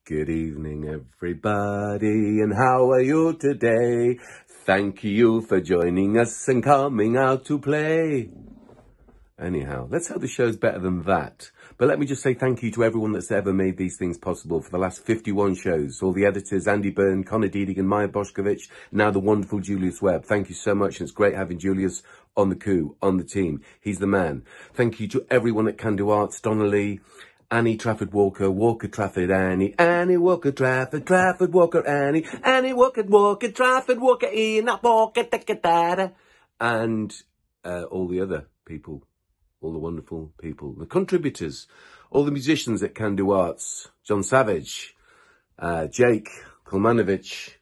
Good evening, everybody, and how are you today? Thank you for joining us and coming out to play. Anyhow, let's hope the show's better than that. But let me just say thank you to everyone that's ever made these things possible for the last 51 shows. All the editors, Andy Byrne, Conor Deedigan, Maja, Boskovic, now the wonderful Julius Webb. Thank you so much, and it's great having Julius on the coup, on the team. He's the man. Thank you to everyone at Can Do Arts, Donna, Annie, Trafford, Walker, Walker-Trafford, Annie, Annie, Walker-Trafford, Trafford, Walker, Annie, Annie, Walker, Trafford, Walker, Ian, Walker, and all the other people. All the wonderful people, the contributors, all the musicians at Can Do Arts, John Savage, Jake, Colmanovic,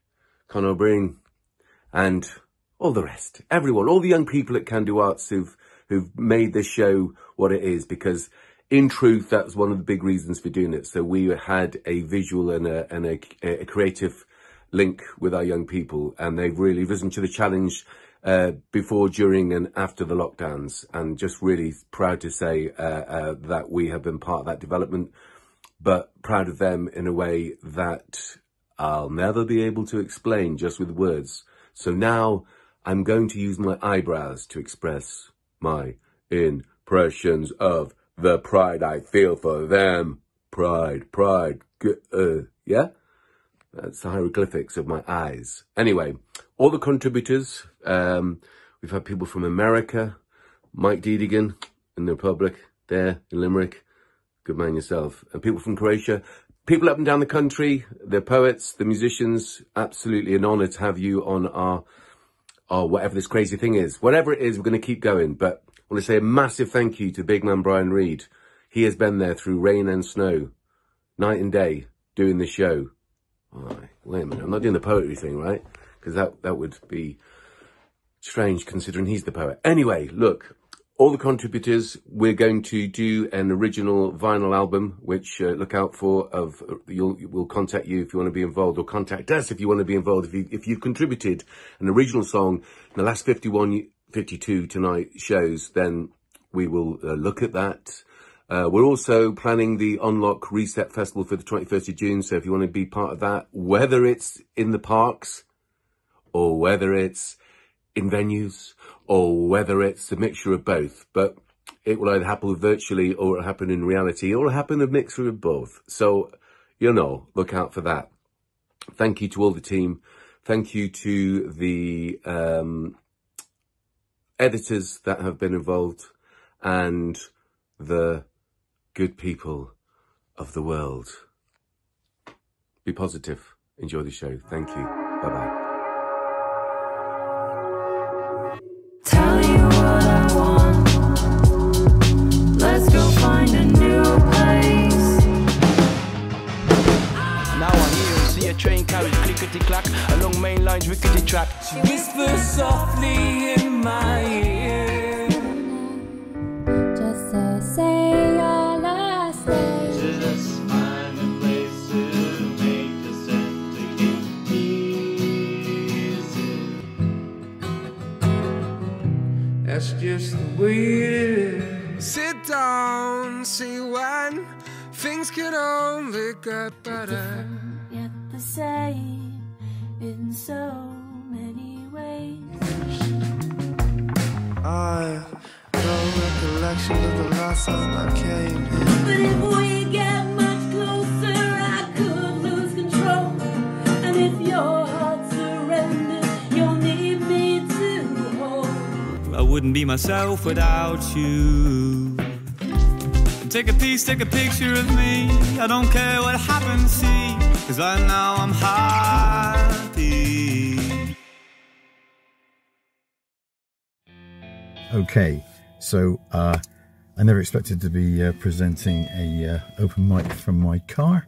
Conor Breen, and all the rest. Everyone, all the young people at Can Do Arts who've made this show what it is, because in truth, that was one of the big reasons for doing it. So we had a visual and a creative link with our young people, and they've really risen to the challenge before, during and after the lockdowns, and just really proud to say that we have been part of that development, but proud of them in a way that I'll never be able to explain just with words. So now I'm going to use my eyebrows to express my impressions of the pride I feel for them. Pride, yeah? That's the hieroglyphics of my eyes. Anyway, all the contributors, we've had people from America, Mike Deedigan in the Republic, there in Limerick, good man yourself, and people from Croatia, people up and down the country, the poets, the musicians, absolutely an honour to have you on our whatever this crazy thing is. Whatever it is, we're going to keep going, but I want to say a massive thank you to big man Brian Reid. He has been there through rain and snow, night and day, doing the show. Right, wait a minute, I'm not doing the poetry thing, right? Because that would be strange considering he's the poet. Anyway, look, all the contributors, we're going to do an original vinyl album, which look out for. We'll contact you if you want to be involved, or contact us if you want to be involved. If you've contributed an original song in the last 52 tonight shows, then we will look at that. We're also planning the Unlock Reset Festival for the 21st of June. So if you want to be part of that, whether it's in the parks or whether it's in venues or whether it's a mixture of both, but it will either happen virtually or it'll happen in reality, or it'll happen a mixture of both. So, you know, look out for that. Thank you to all the team. Thank you to the editors that have been involved, and the good people of the world. Be positive. Enjoy the show. Thank you. Bye-bye. Tell you what I want. Let's go find a new place. Now I'm here, see a train carriage clickety-clack along main lines, rickety track. She whispers softly in my ear, just to say your last name. Just find a place to make the sentiment easy. that's just the way it is. Sit down, see when things can only get better. Yet the same in so many ways. I no recollection of the last time I came here. But if we get much closer, I could lose control. And if your heart surrenders, you'll need me to hold. I wouldn't be myself without you. Take a piece, take a picture of me. I don't care what happens, see, 'cause I know I'm happy. Okay, so I never expected to be presenting a open mic from my car.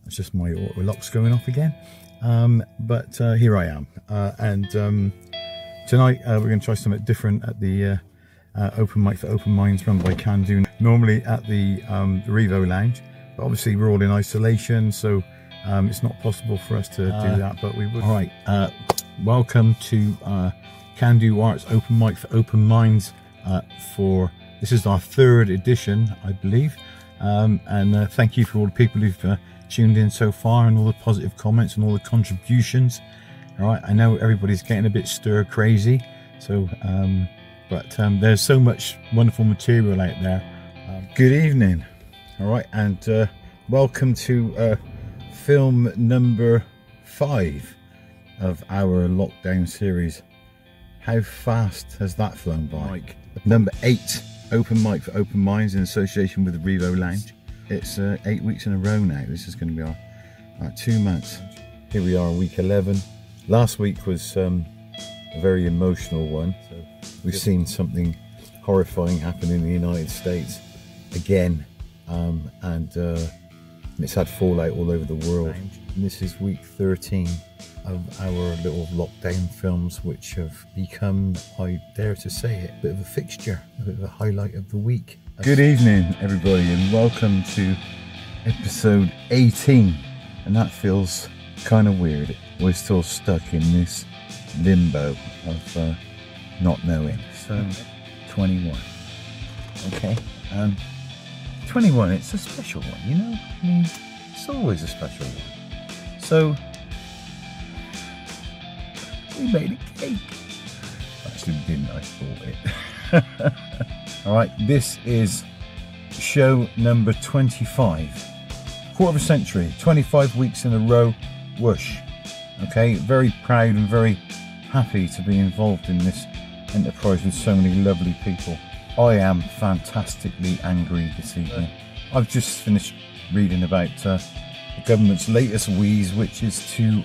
It's just my auto locks going off again. But here I am. And tonight we're going to try something different at the open mic for open minds run by Can Do. Normally at the Rivo Lounge, but obviously we're all in isolation, so it's not possible for us to do that, but we would. All right, welcome to Can Do Arts open mic for open minds. This is our 3rd edition, I believe, and thank you for all the people who've tuned in so far, and all the positive comments and all the contributions. All right, I know everybody's getting a bit stir crazy, so but there's so much wonderful material out there. Good evening. All right, and welcome to film number 5 of our lockdown series. How fast has that flown by? Number 8, open mic for Open Minds in association with the Rivo Lounge. It's 8 weeks in a row now. This is going to be our 2 months. Here we are, week 11. Last week was a very emotional one. So we've seen something horrifying happen in the United States again, and it's had fallout all over the world. And this is week 13 of our little lockdown films, which have become, I dare to say it, a bit of a fixture, a bit of a highlight of the week. Good evening, everybody, and welcome to episode 18. And that feels kind of weird. We're still stuck in this limbo of not knowing. So, 21. Okay. 21, it's a special one, you know? I mean, it's always a special one. So, we made a cake. Actually, we didn't. I bought it. Alright, this is show number 25. Quarter of a century, 25 weeks in a row, whoosh. Okay, very proud and very happy to be involved in this enterprise with so many lovely people. I am fantastically angry this evening. I've just finished reading about the government's latest wheeze, which is to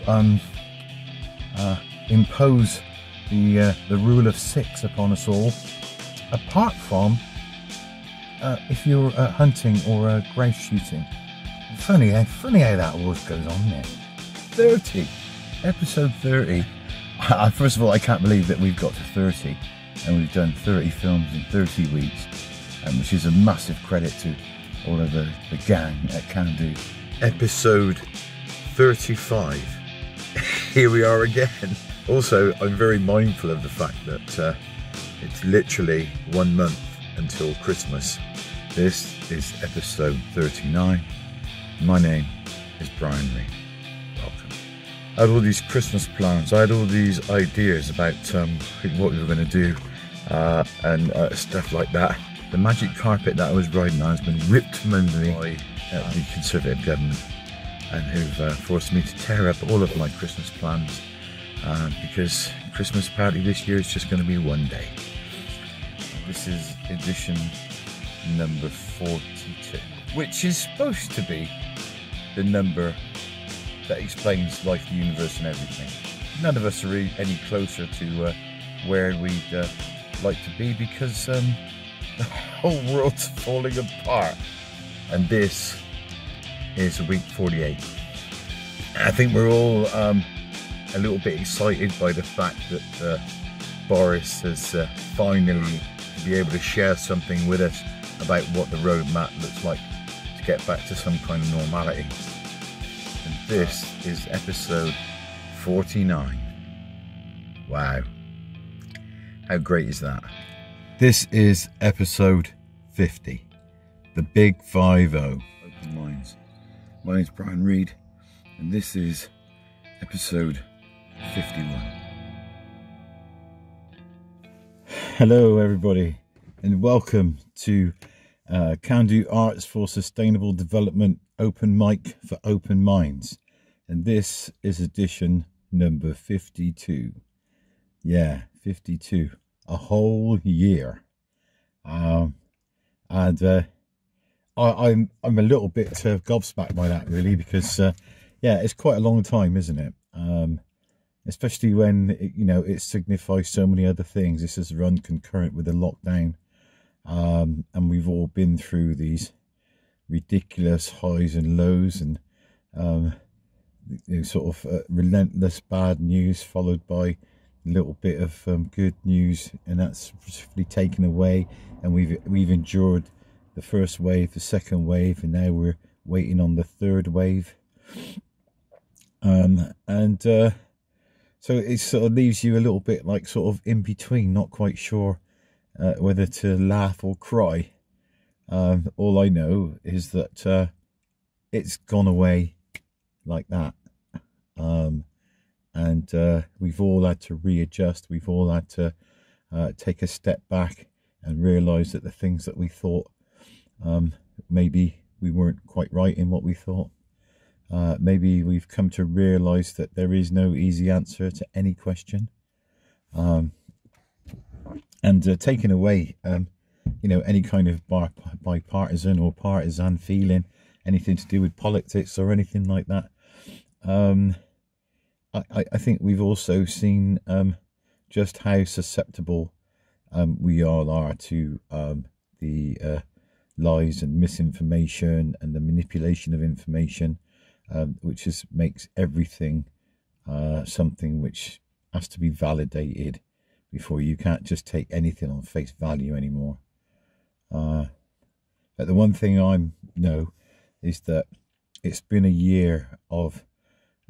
impose the rule of 6 upon us all, apart from if you're hunting or grouse shooting. Funny how that always goes on there. 30, episode 30. First of all, I can't believe that we've got to 30, and we've done 30 films in 30 weeks, which is a massive credit to all of the gang at Can Do. Episode 35. Here we are again. Also, I'm very mindful of the fact that it's literally 1 month until Christmas. This is episode 39. My name is Brian Reid. Welcome. I had all these Christmas plans. I had all these ideas about what we were going to do and stuff like that. The magic carpet that I was riding on has been ripped from under me by the Conservative government, and who've forced me to tear up all of my Christmas plans. Because Christmas party this year is just going to be one day. This is edition number 42, which is supposed to be the number that explains life, the universe and everything. None of us are really any closer to where we'd like to be, because the whole world's falling apart. And this is week 48. I think we're all a little bit excited by the fact that Boris has finally be able to share something with us about what the roadmap looks like to get back to some kind of normality. And this is episode 49. Wow. How great is that? This is episode 50. The Big 50. Open Minds. My name's Brian Reid, and this is episode 51. Hello everybody, and welcome to Can Do Arts for Sustainable Development Open Mic for Open Minds, and this is edition number 52. Yeah, 52, a whole year. I'm a little bit gobsmacked by that, really, because yeah, it's quite a long time, isn't it? Especially when it signifies so many other things. This has run concurrent with the lockdown, and we've all been through these ridiculous highs and lows, and sort of relentless bad news followed by a little bit of good news, and that's specifically taken away. And we've endured the first wave, the second wave, and now we're waiting on the third wave. So it sort of leaves you a little bit like sort of in between, not quite sure whether to laugh or cry. All I know is that it's gone away like that. And we've all had to readjust. We've all had to take a step back and realise that the things that we thought maybe we weren't quite right in what we thought. Maybe we've come to realise that there is no easy answer to any question. And taking away, you know, any kind of bipartisan or partisan feeling, anything to do with politics or anything like that. I think we've also seen just how susceptible we all are to the lies and misinformation and the manipulation of information, which makes everything something which has to be validated before you can't just take anything on face value anymore. But the one thing I know is that it's been a year of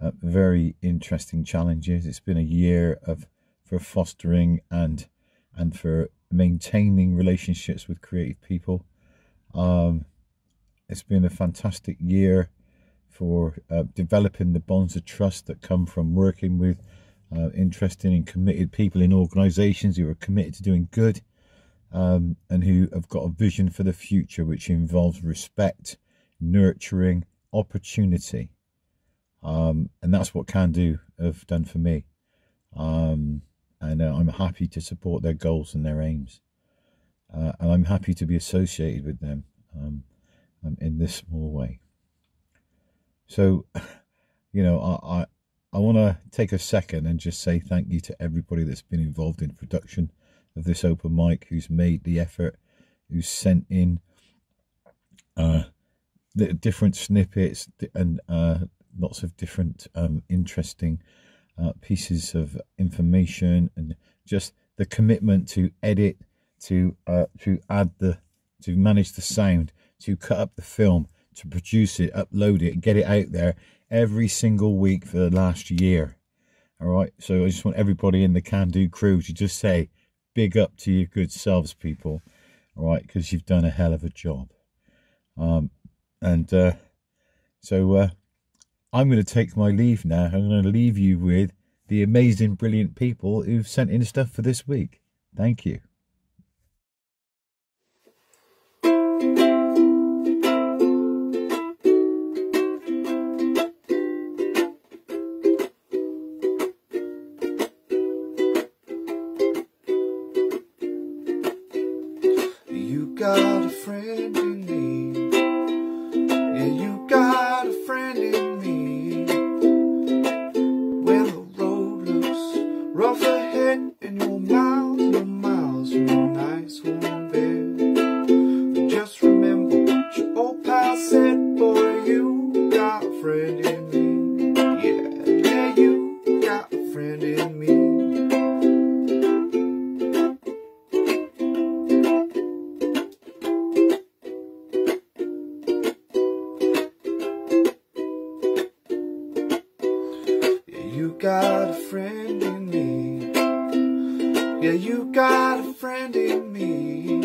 very interesting challenges. It's been a year for fostering and for maintaining relationships with creative people. It's been a fantastic year for developing the bonds of trust that come from working with interesting and committed people in organisations who are committed to doing good, and who have got a vision for the future which involves respect, nurturing, opportunity. And that's what Can Do have done for me. And I'm happy to support their goals and their aims. And I'm happy to be associated with them in this small way. So, you know, I want to take a second and just say thank you to everybody that's been involved in the production of this open mic, who's made the effort, who's sent in the different snippets and lots of different interesting pieces of information, and just the commitment to edit, to manage the sound, to cut up the film, to produce it, upload it, and get it out there every single week for the last year. All right, so I just want everybody in the Can Do crew to just say big up to your good selves, people. All right, because you've done a hell of a job. So I'm going to take my leave now. I'm going to leave you with the amazing, brilliant people who've sent in stuff for this week. Thank you. You got a friend in me. Yeah, you got a friend in me. When the road looks rough ahead and you're miles from your nice warm bed, just remember what your old pal said, boy, you got a friend in me. Yeah, you got a friend in me. Got a friend in me. Yeah, you got a friend in me.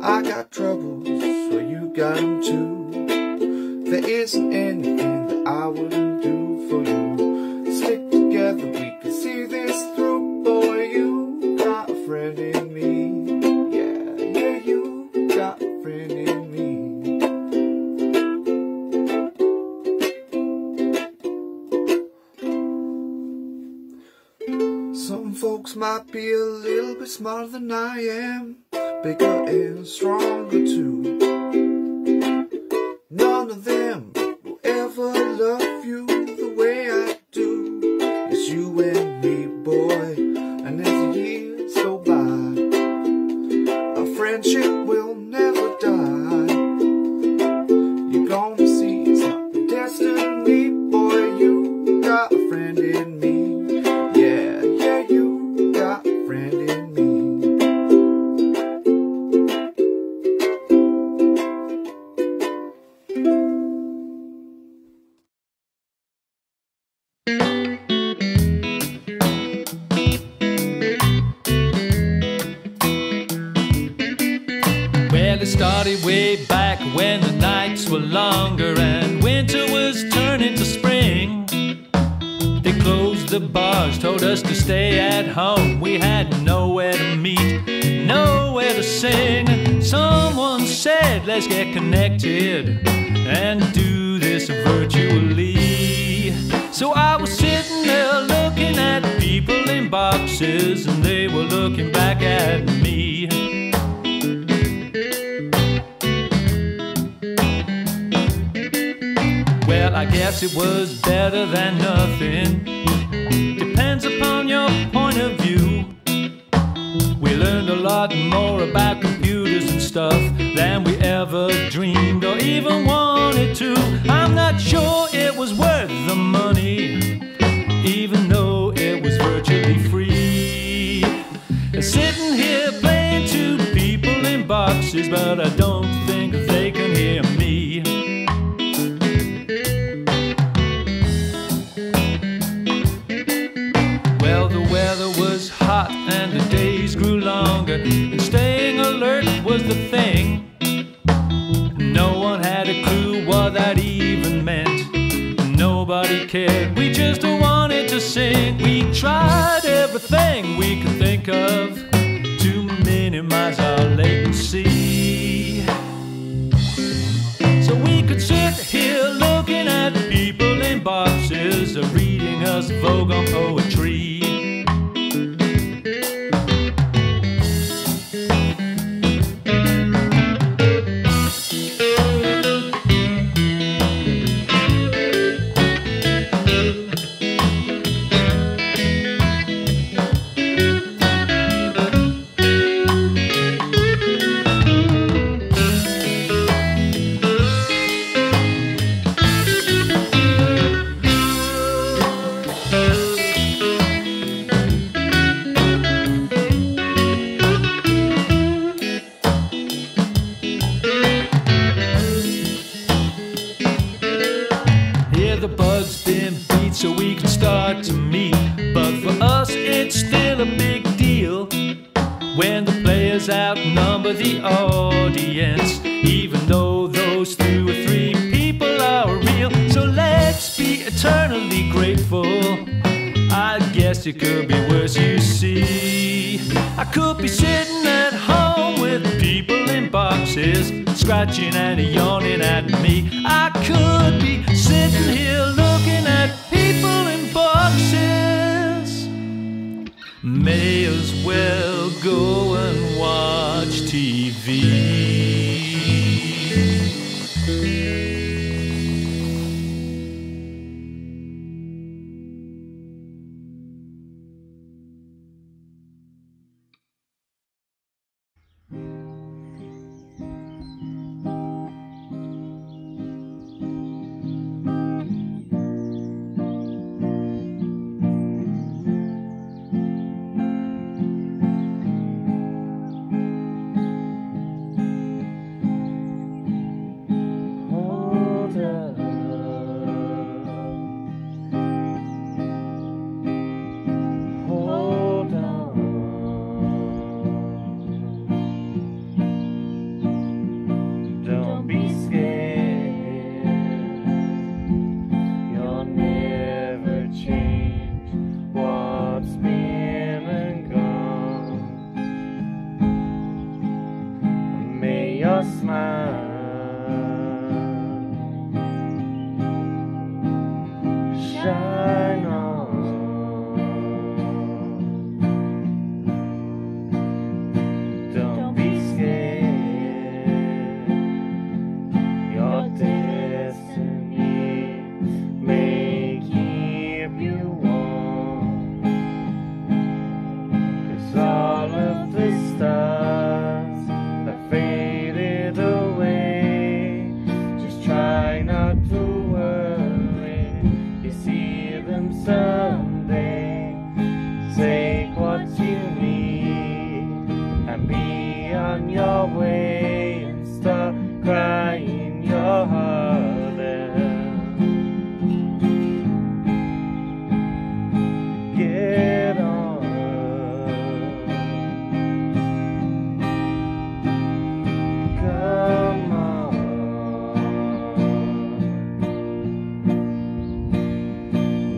I got troubles, so you got them too. There isn't anything that I wouldn't do for you. Stick together, we can see this through. Boy, you got a friend in me. Yeah, you got a friend in me. Some folks might be a little bit smarter than I am, bigger and stronger too. None of them will ever love you the way I do. It's you and me, boy, and as the years go by, our friendship will never die. You're gonna see it's not the destiny, boy, you got a friend in me. Yeah, you got a friend in me. Well, it started way back when the nights were longer and winter was turning the bars told us to stay at home. We had nowhere to meet, nowhere to sing. Someone said, let's get connected and do this virtually. So I was sitting there looking at people in boxes, and they were looking back at me. Well, I guess it was better than nothing. Depends upon your point of view. We learned a lot more about computers and stuff than we ever dreamed or even wanted to. I'm not sure it was worth the money, even though it was virtually free. And sitting here playing to people in boxes, but I don't think they can hear me. Well, the weather was hot and the days grew longer, and staying alert was the thing. No one had a clue what that even meant. Nobody cared, we just wanted to sing. We tried everything we could think of to minimize our latency, so we could sit here looking at people in boxes reading us Vogue on poetry. So we can start to meet, but for us it's still a big deal when the players outnumber the audience, even though those 2 or 3 people are real. So let's be eternally grateful. I guess it could be worse, you see. I could be sitting at home with people in boxes, scratching and yawning at me. I could be sitting here looking at people in boxes. May as well go and watch TV.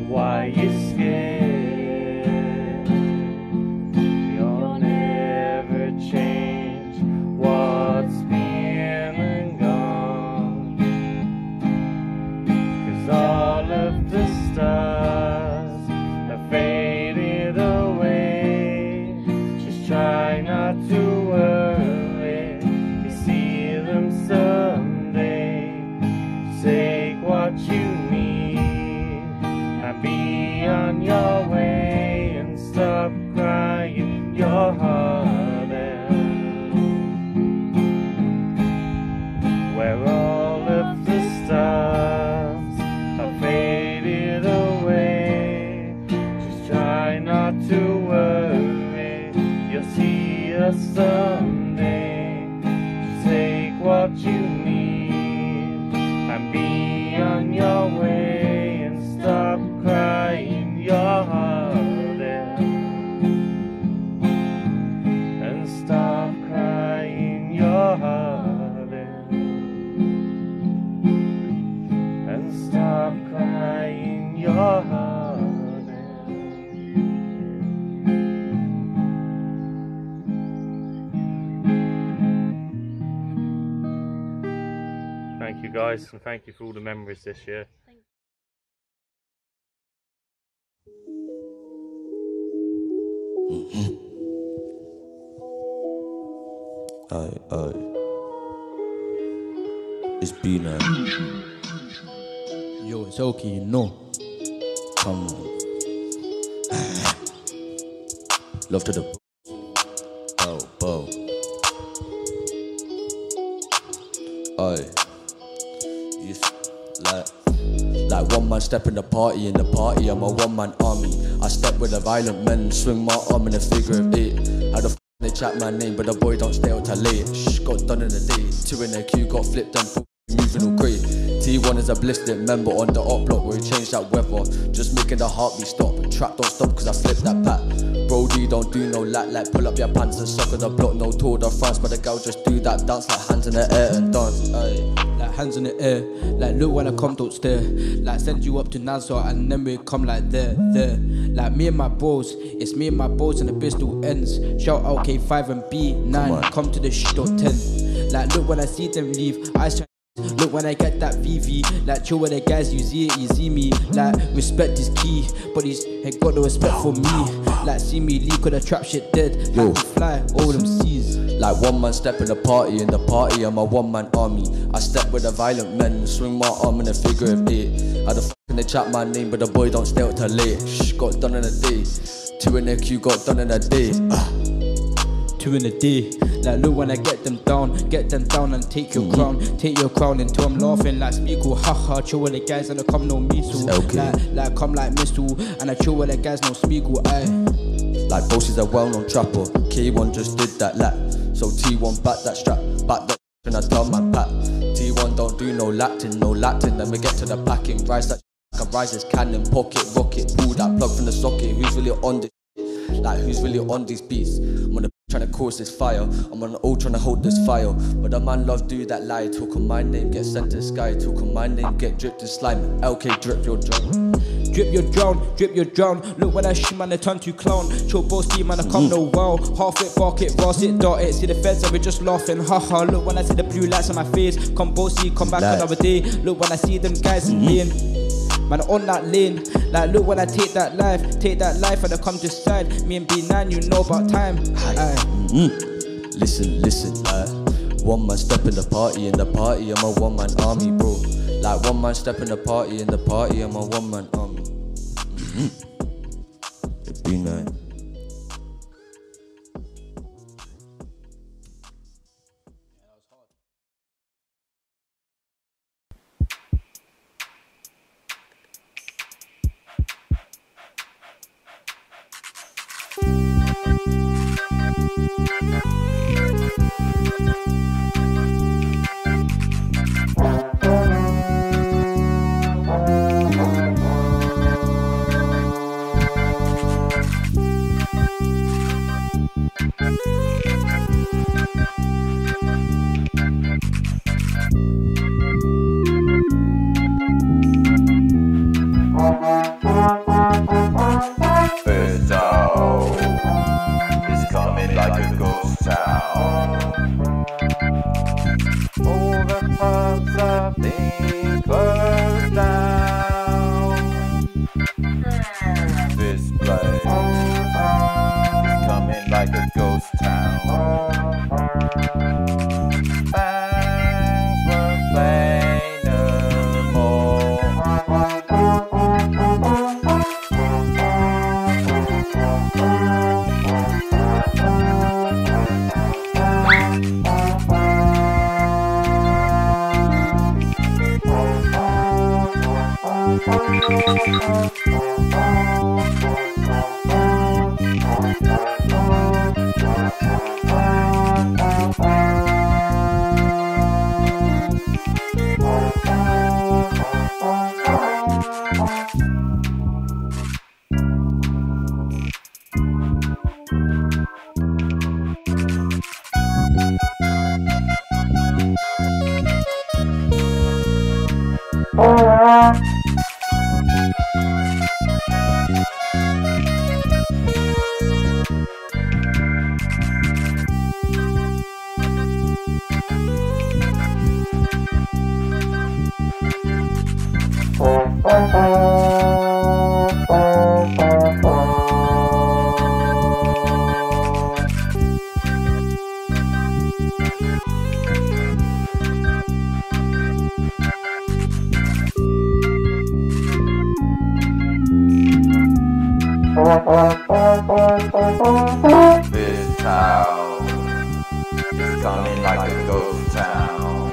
Why you scared? stars have faded away. Just try not to worry, you see them someday. Take what you need and be on your way, and stop crying your heart out. Where all of the stars have faded away. Just try not to worry, you'll see us someday. Take what you need and be on your way, and stop crying your heart out. And stop crying your heart out. And stop crying your heart out. Thank you guys, and thank you for all the memories this year. Aye. It's B-Night. Yo, it's okay, you know. Come on. Love to the bow. Aye. Yes, like one man step in the party, I'm a one-man army. I step with the violent men, swing my arm in a figure of 8. How the f*** they chat my name, but the boy don't stay out till late. Shh, got done in a day. 2 in their queue, got flipped and moving all grey. T1 is a ballistic member on the up block where he changed that weather. Just making the heartbeat stop. Trap don't stop cause I flipped that pack. Brody don't do no like pull up your pants and suck on the block. No Tour de France, but the girl just do that dance like hands in the air and dance. Aye. Like hands in the air, like look when I come, don't stare. Like send you up to Nassau and then we come like there. Like me and my bros, it's me and my bros and the Bristol ends. Shout out K5 and B9, come to the .10. Like look when I see them leave, I try. Look when I get that VV, like chill with the guys, you see it, you see me. Like respect is key, but he's ain't got no respect for me. Like see me leak with the trap shit dead, yo. Like fly all them seas. Like one man step in the party, I'm a one-man army. I step with the violent men, swing my arm in a figure of 8. How the f*** they chat my name, but the boy don't stay out till late. Shh, got done in a day. 2 in the queue, got done in a day. 2 in a day. Like look when I get them down and take your crown until I'm laughing like Spiegel, haha. Chill with the guys and I come no missile. Okay. Like come like missile and I chill with the guys no Spiegel, aye. Like Boss is a well-known trapper, K1 just did that lap. So T1 back that strap, back that and I tell my pat. T1 don't do no Latin, then we get to the packing. Rise that like a rises cannon, pocket, rocket, pull that plug from the socket. Who's really on this? Like who's really on these beats? I'm on the trying to cause this fire, I'm on the old trying to hold this fire. But the man love do that lie, talk on my name, get sent to the sky. Talk on my name, get dripped in slime. LK drip your drown. Drip your drown. Look when I shoot man, they turn to clown. Chill Boski man, I come no wow. Half it, bark it, ross it, dart it. See the feds and we just laughing, haha. Look when I see the blue lights on my face. Come Boski, come back another day. Look when I see them guys in lane. Man on that lane, like look when I take that life and I come to side. Me and B9, you know about time. Listen, one man step in the party, I'm a one-man army, bro. Like one man step in the party, I'm a one-man army. It'd be nice. Oh, This town is coming like a ghost town.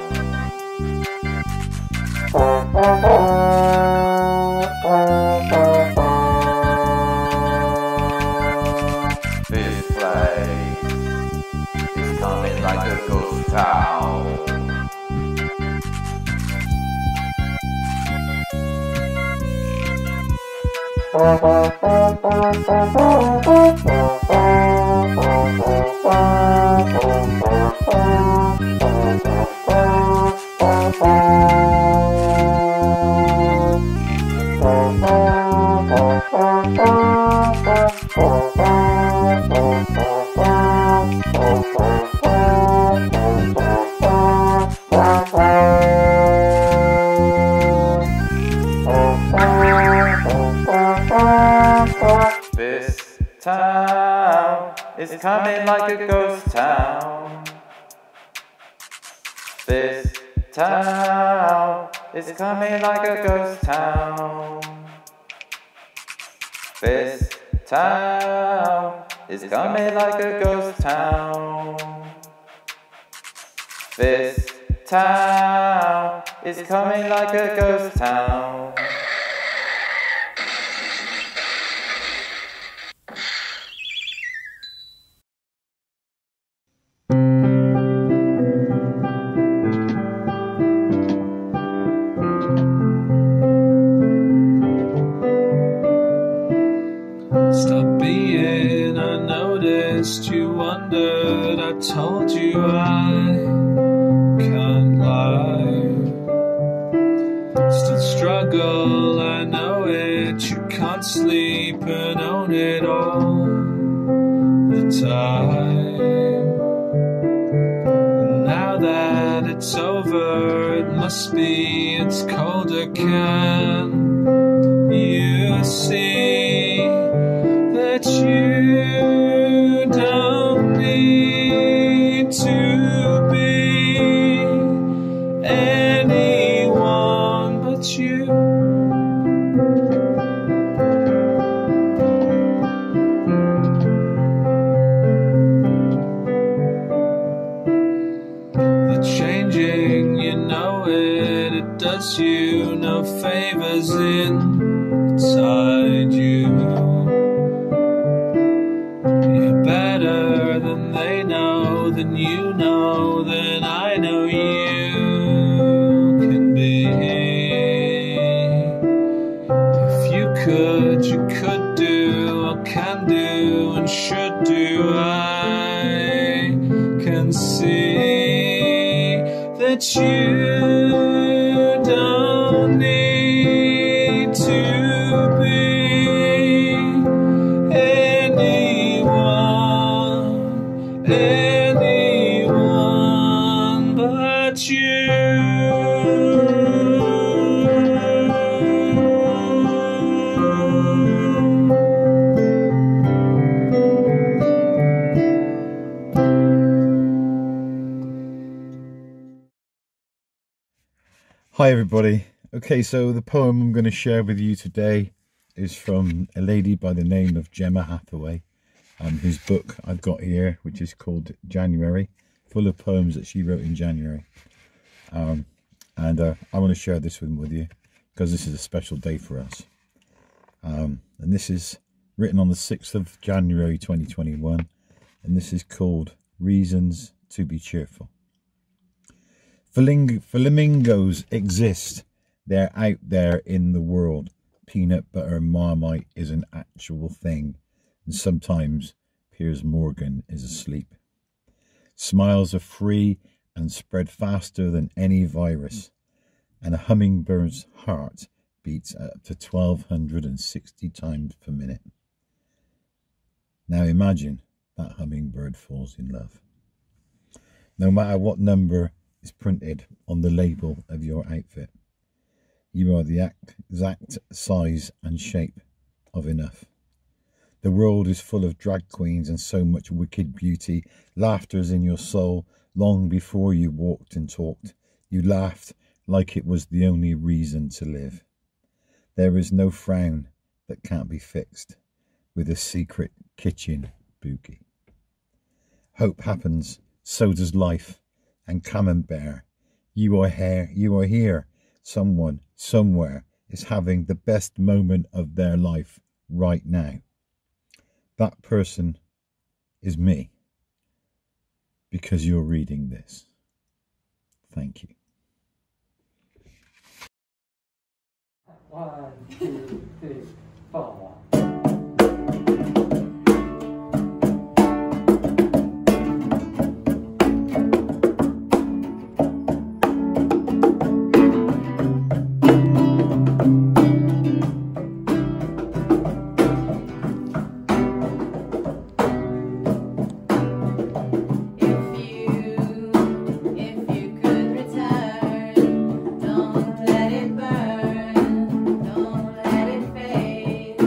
This place is coming like a ghost town. This town is coming like a ghost town. This town is coming like a ghost town. This town is coming like a ghost town. This town is coming like a ghost town. Stop being, I noticed you wondered, I told you I can't lie. Still struggle, I know it, you can't sleep and own it all the time. And now that it's over, it must be, it's colder, can you see that you don't need to be anyone but you? The changing, you know it, it does you no favors inside you. Better than they know, than you know, than I know you can be. If you could do, or can do, and should do, I can see that you don't need to be anyone but you. Hi everybody. Okay, so the poem I'm going to share with you today is from a lady by the name of Gemma Hathaway, whose book I've got here, which is called January, full of poems that she wrote in January. I want to share this one with you. because this is a special day for us. And this is written on the 6th of January 2021, and this is called Reasons to be Cheerful. Flamingos exist. They're out there in the world. Peanut butter Marmite is an actual thing, and sometimes Piers Morgan is asleep. Smiles are free and spread faster than any virus, and a hummingbird's heart beats at up to 1,260 times per minute. Now imagine that hummingbird falls in love. No matter what number is printed on the label of your outfit, you are the exact size and shape of enough. The world is full of drag queens and so much wicked beauty. Laughter's in your soul. Long before you walked and talked, you laughed like it was the only reason to live. There is no frown that can't be fixed with a secret kitchen boogie. Hope happens, so does life, and camembert. You are here. Someone, somewhere, is having the best moment of their life right now. That person is me, because you're reading this. Thank you. 1, 2, 3, 4. Don't let it burn, don't let it fade.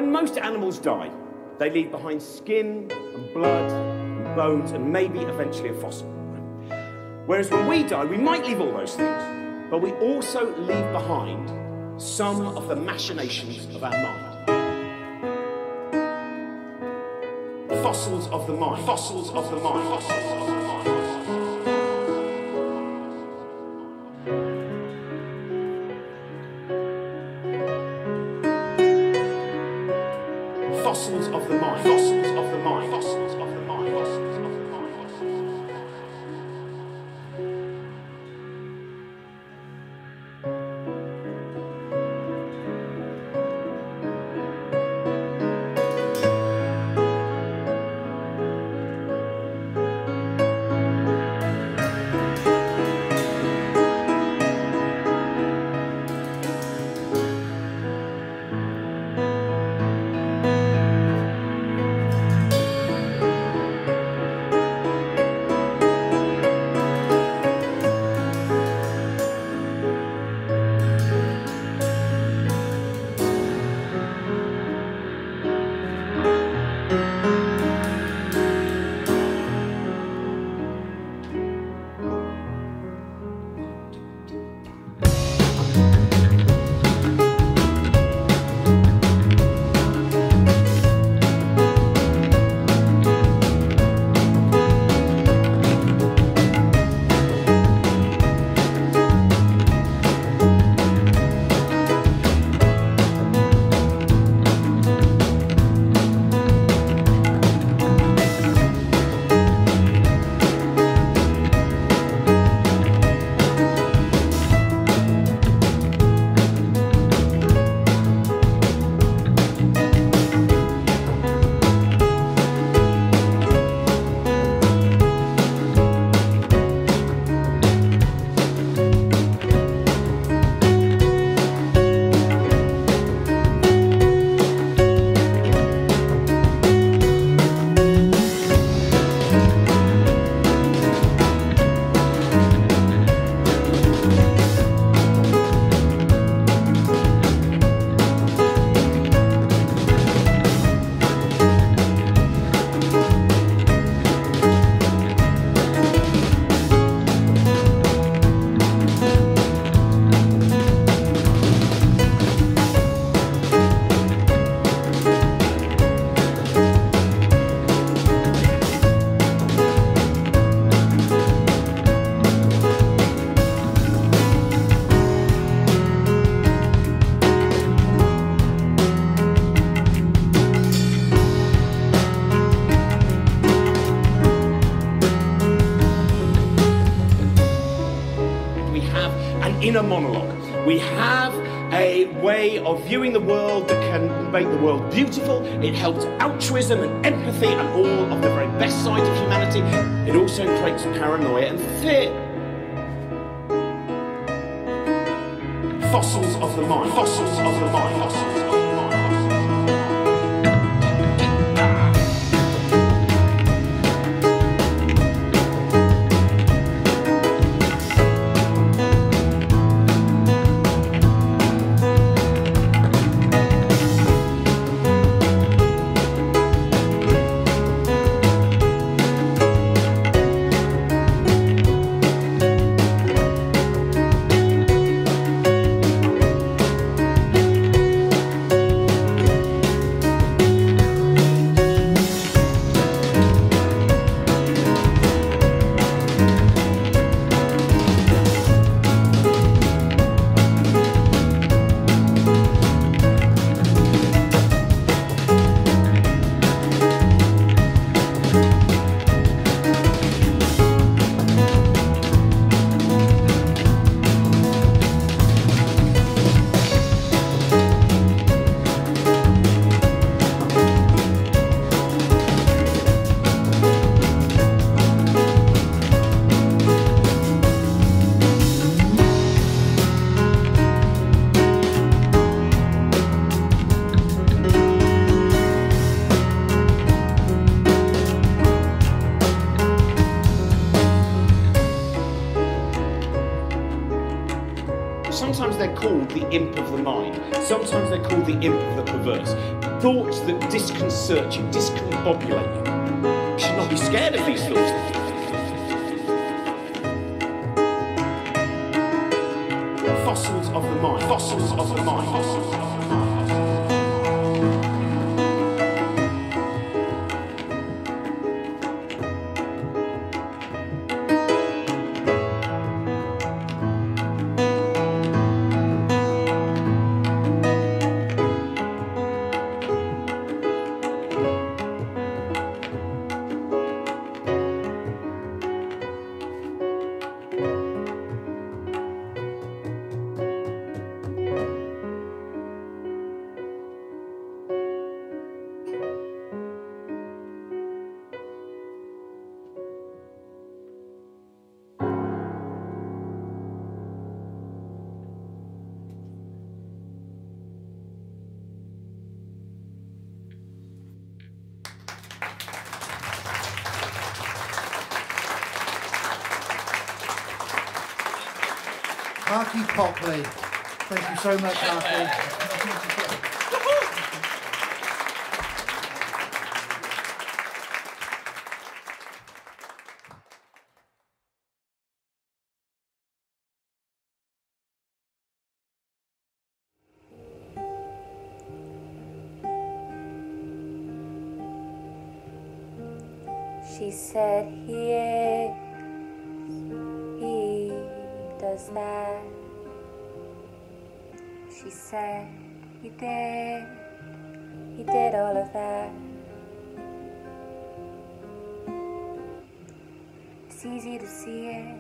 when most animals die, they leave behind skin and blood and bones and maybe eventually a fossil. Whereas when we die, we might leave all those things, but we also leave behind some of the machinations of our mind. Fossils of the mind. Fossils of the mind. Fossils of the mind. Fossils of the mind. Fossils of the mind. Fossils of the mind. Fossils of the mind. Inner monologue. We have a way of viewing the world that can make the world beautiful. It helps altruism and empathy and all of the very best sides of humanity. It also creates paranoia and fear. Fossils of the mind. Fossils of the mind. Fossils of the mind. Sometimes they're called the imp of the mind. Sometimes they're called the imp of the perverse. Thoughts that disconcert you, discombobulate you. You should not be scared of these thoughts. Fossils of the mind. Fossils of the mind. Fossils of the mind. Archie Popley. Thank you so much, Archie. She said he does that. She said he did all of that. It's easy to see it,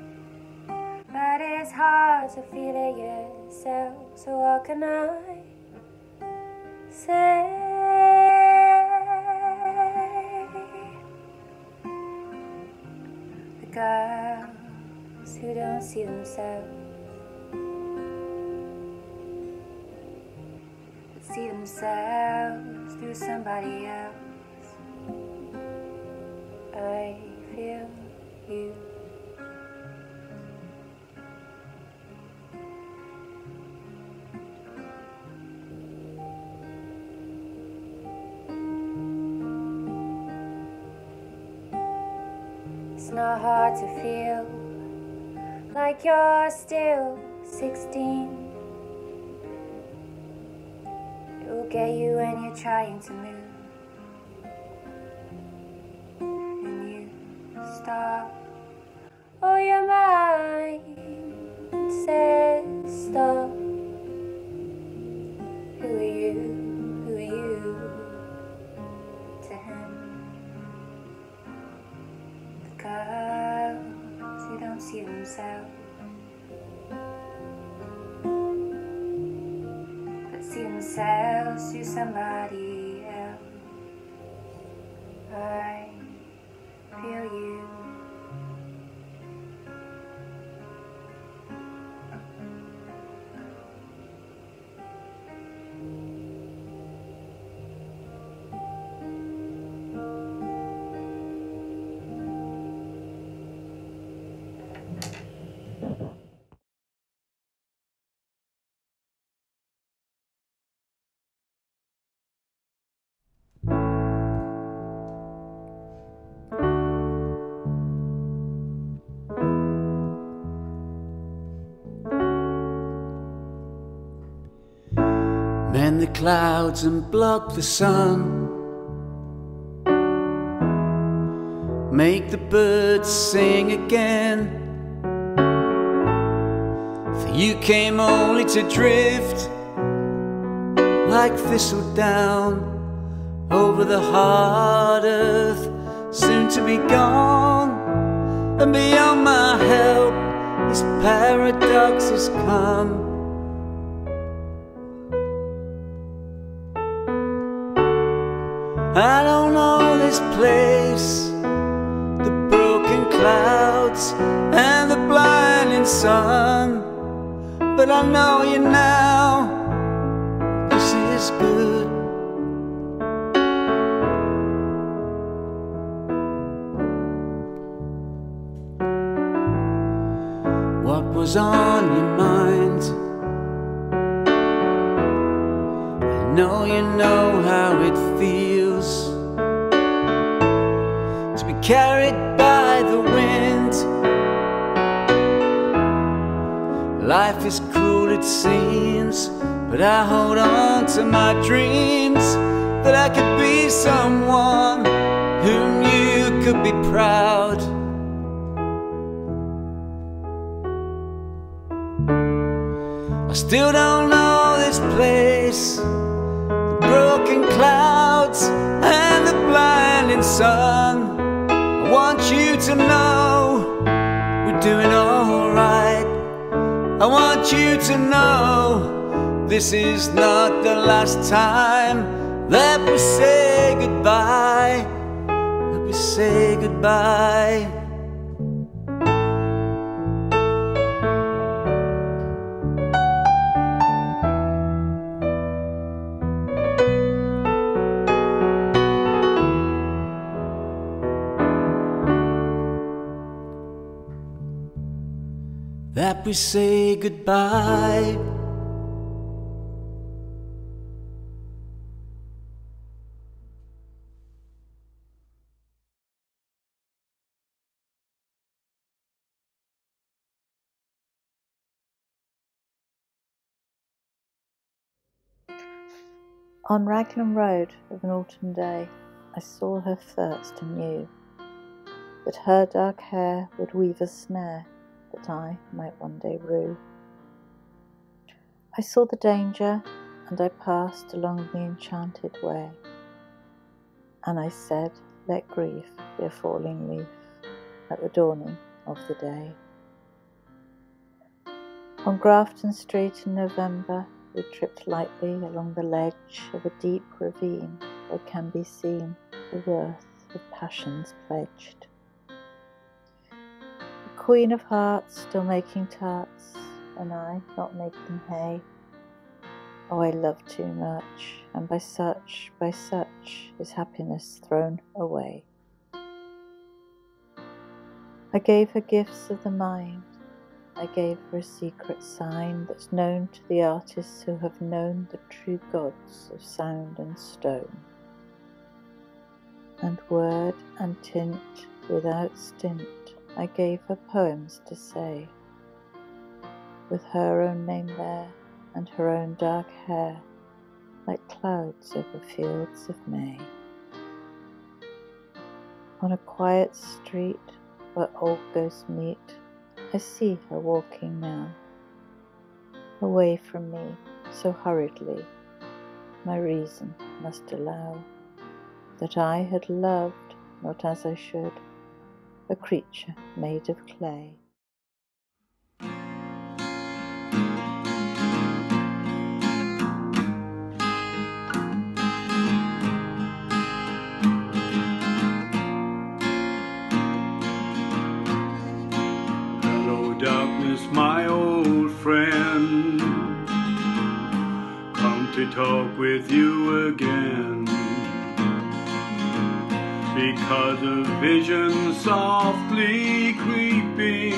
but it's hard to feel it yourself. So what can I say? The girls who don't see themselves, but see themselves through somebody else. I feel you. It's not hard to feel like you're still 16. It will get you when you're trying to move, and you stop. Oh, your mind says stop. Who are you? Who are you to him? The girls who don't see themselves, but see themselves through somebody else. I feel you. Mend the clouds and block the sun. Make the birds sing again. For you came only to drift like thistledown over the hard earth, soon to be gone. And beyond my help, this paradox has come. I don't know this place, the broken clouds and the blinding sun, but I know you now, this is good. What was on your mind know you know how it feels to be carried by the wind. Life is cruel it seems, but I hold on to my dreams, that I could be someone whom you could be proud. I still don't know this place, the broken clouds and the blinding sun. I want you to know we're doing alright. I want you to know this is not the last time that we say goodbye, that we say goodbye. That we say goodbye. On Raglan Road of an autumn day, I saw her first and knew that her dark hair would weave a snare that I might one day rue. I saw the danger, and I passed along the enchanted way, and I said, let grief be a falling leaf at the dawning of the day. On Grafton Street in November, we tripped lightly along the ledge of a deep ravine where can be seen the worth of passions pledged. The Queen of Hearts still making tarts, and I not making hay. Oh, I love too much, and by such is happiness thrown away. I gave her gifts of the mind. I gave her a secret sign that's known to the artists who have known the true gods of sound and stone. And word and tint without stint, I gave her poems to say, with her own name there and her own dark hair, like clouds over fields of May. On a quiet street where old ghosts meet, I see her walking now, away from me so hurriedly. My reason must allow that I had loved, not as I should, a creature made of clay. Darkness, my old friend, come to talk with you again, because a vision softly creeping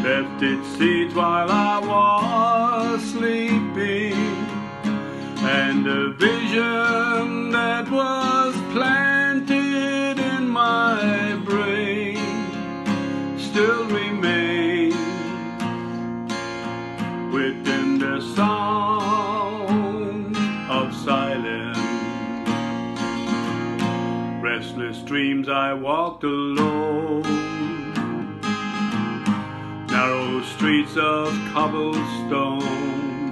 left its seeds while I was sleeping, and a vision that was planted in my brain still remains within the sound of silence. Restless dreams I walked alone, narrow streets of cobblestone,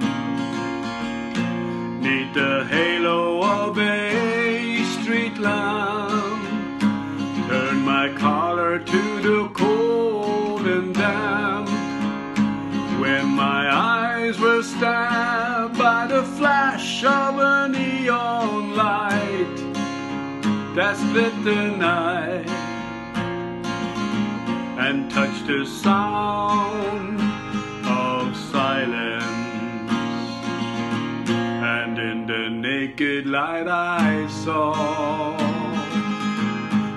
neath the halo of a street lamp, turned my collar to the cold and damp, when my eyes were stabbed by the flash of a neon light that split the night and touched the sound of silence. And in the naked light I saw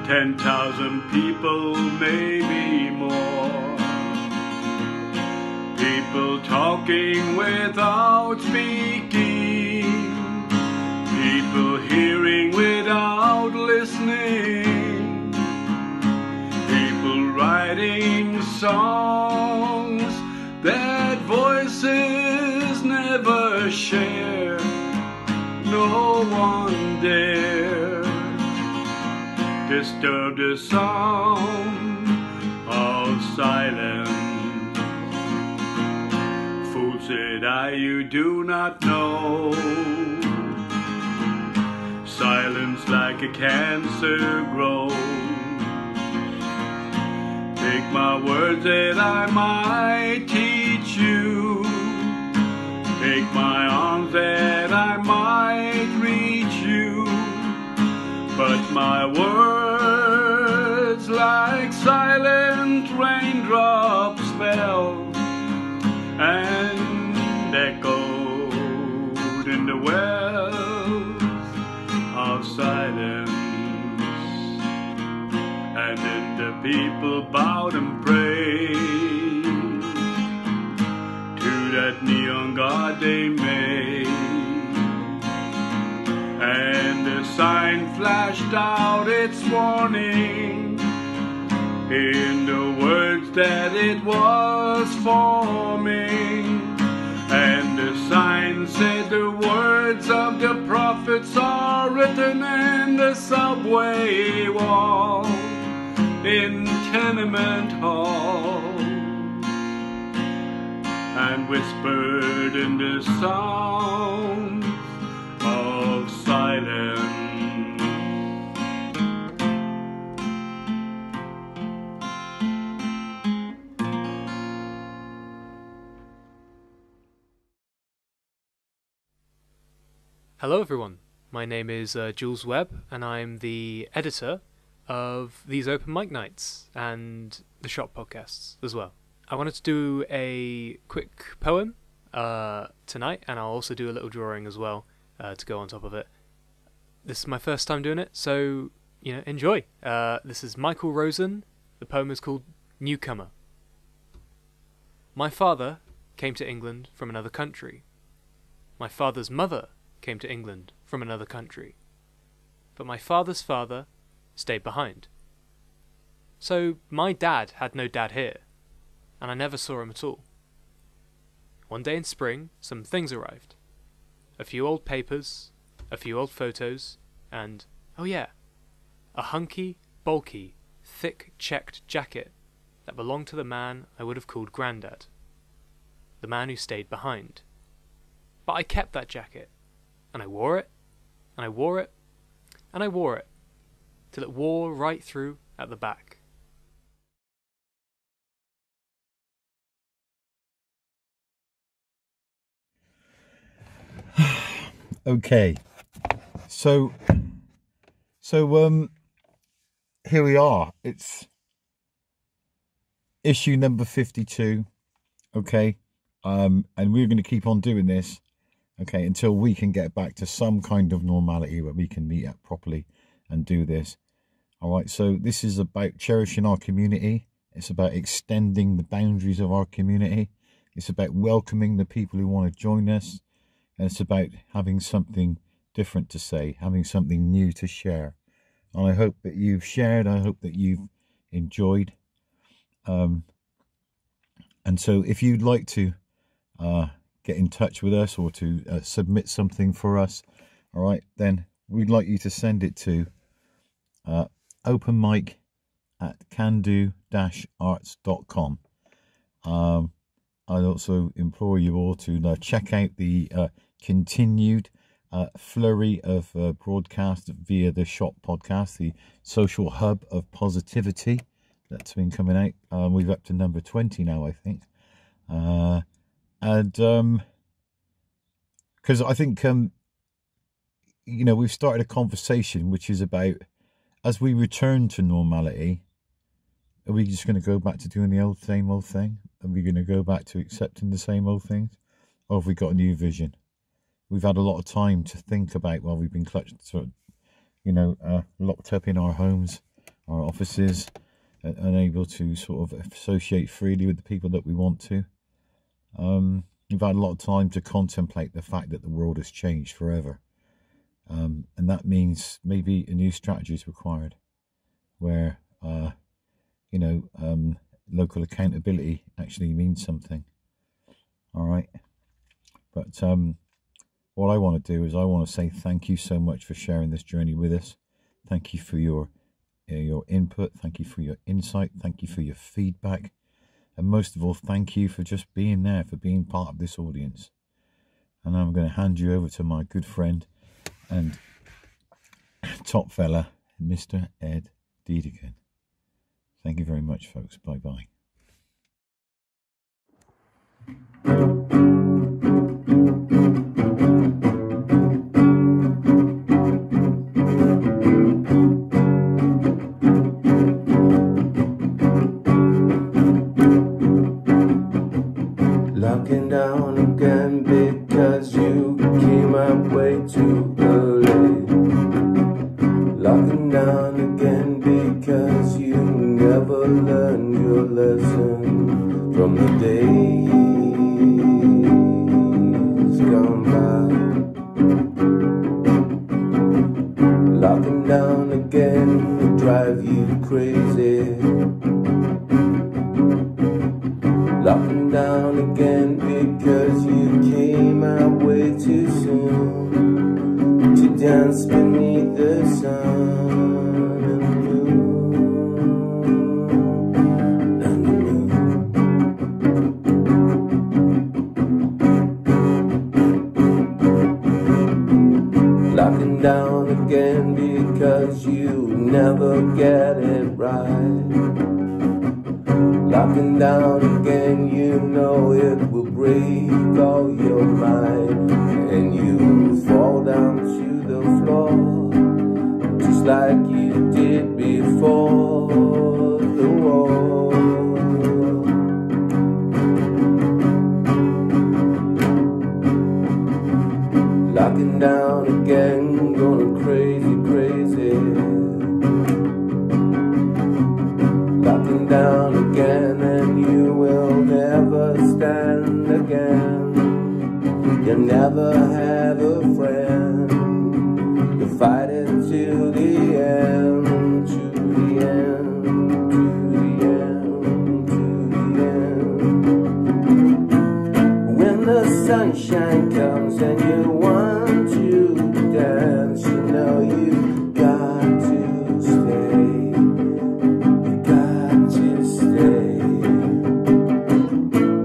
10,000 people, maybe more, people talking without speaking, people hearing without listening, people writing songs that voices never share. No one dare disturb the sound of silence. Fool said I, you do not know. Silence like a cancer grows. Take my words that I might teach you. Take my arms that I might reach you. But my words like silent raindrops fell and echoed in the wells of silence. And then the people bowed and prayed to that neon god they made. And the sign flashed out its warning in the words that it was forming. And the sign said the words of the prophets are written in the subway wall, in tenement halls, and whispered in the sound of silence. Hello everyone, my name is Jules Webb and I'm the editor of these open mic nights and the shop podcasts as well. I wanted to do a quick poem tonight, and I'll also do a little drawing as well to go on top of it. This is my first time doing it, so enjoy. This is Michael Rosen. The poem is called Newcomer. My father came to England from another country. My father's mother came to England from another country. But my father's father stayed behind. So my dad had no dad here, and I never saw him at all. One day in spring, some things arrived. A few old papers, a few old photos, and, oh yeah, a hunky, bulky, thick checked jacket that belonged to the man I would have called Grandad. The man who stayed behind. But I kept that jacket, and I wore it, and I wore it, and I wore it, till it wore right through at the back. Okay, so here we are. It's issue number 52. Okay, and we're going to keep on doing this. Okay, until we can get back to some kind of normality where we can meet up properly and do this. All right, so this is about cherishing our community. It's about extending the boundaries of our community. It's about welcoming the people who want to join us. And it's about having something different to say, having something new to share. And I hope that you've shared. I hope that you've enjoyed. And so if you'd like to get in touch with us or to submit something for us, all right, then we'd like you to send it to openmic@cando-arts.com. I'd also implore you all to check out the continued flurry of broadcast via the Shop podcast, the social hub of positivity that's been coming out. We're up to number 20 now, I think. And because I think, we've started a conversation which is about, as we return to normality, are we just going to go back to doing the same old thing? Are we going to go back to accepting the same old things? Or have we got a new vision? We've had a lot of time to think about while we've been locked up in our homes, our offices, unable to sort of associate freely with the people that we want to. We've had a lot of time to contemplate the fact that the world has changed forever. And that means maybe a new strategy is required, where you know, local accountability actually means something. All right, but what I want to do is I want to say thank you so much for sharing this journey with us. Thank you for your input. Thank you for your insight. Thank you for your feedback. And most of all, thank you for just being there, for being part of this audience. And I'm going to hand you over to my good friend and top fella, Mr. Ed Deedigan. Thank you very much, folks. Bye-bye. Locking down again because you came up way too early. Locking down again because you never learned your lesson from the days gone by. Locking down again will drive you crazy. Locking down again because you came out way too soon to dance beneath the sun and the moon and the moon. Locking down again because you never get it right. Locking down again, you know it will break all your mind, and you fall down to the floor, just like you did before the war. Locking down again, going crazy, crazy. Locking down again, and you will never stand again. You'll never have a friend. You'll fight it to the end, to the end, to the end, to the end. When the sunshine comes and you want to dance, you know you got to stay.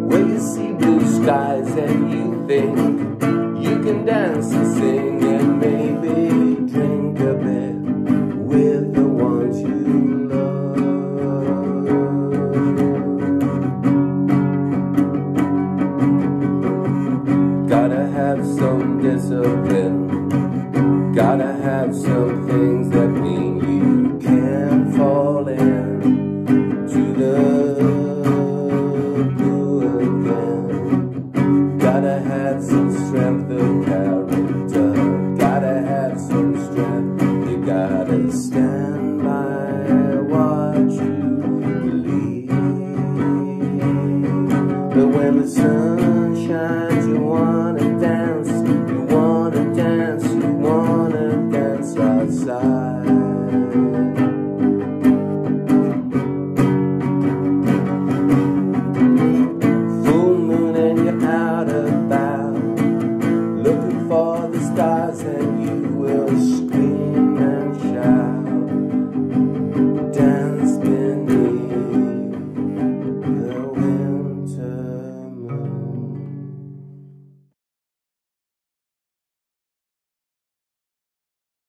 When you see blue skies and you think you can dance and sing and maybe drink a bit with the ones you love. Gotta have some discipline. Gotta have some things that mean you can't fall in to the blue again. Gotta have some strength of character. Gotta have some strength. You gotta stand by what you believe. But when the sun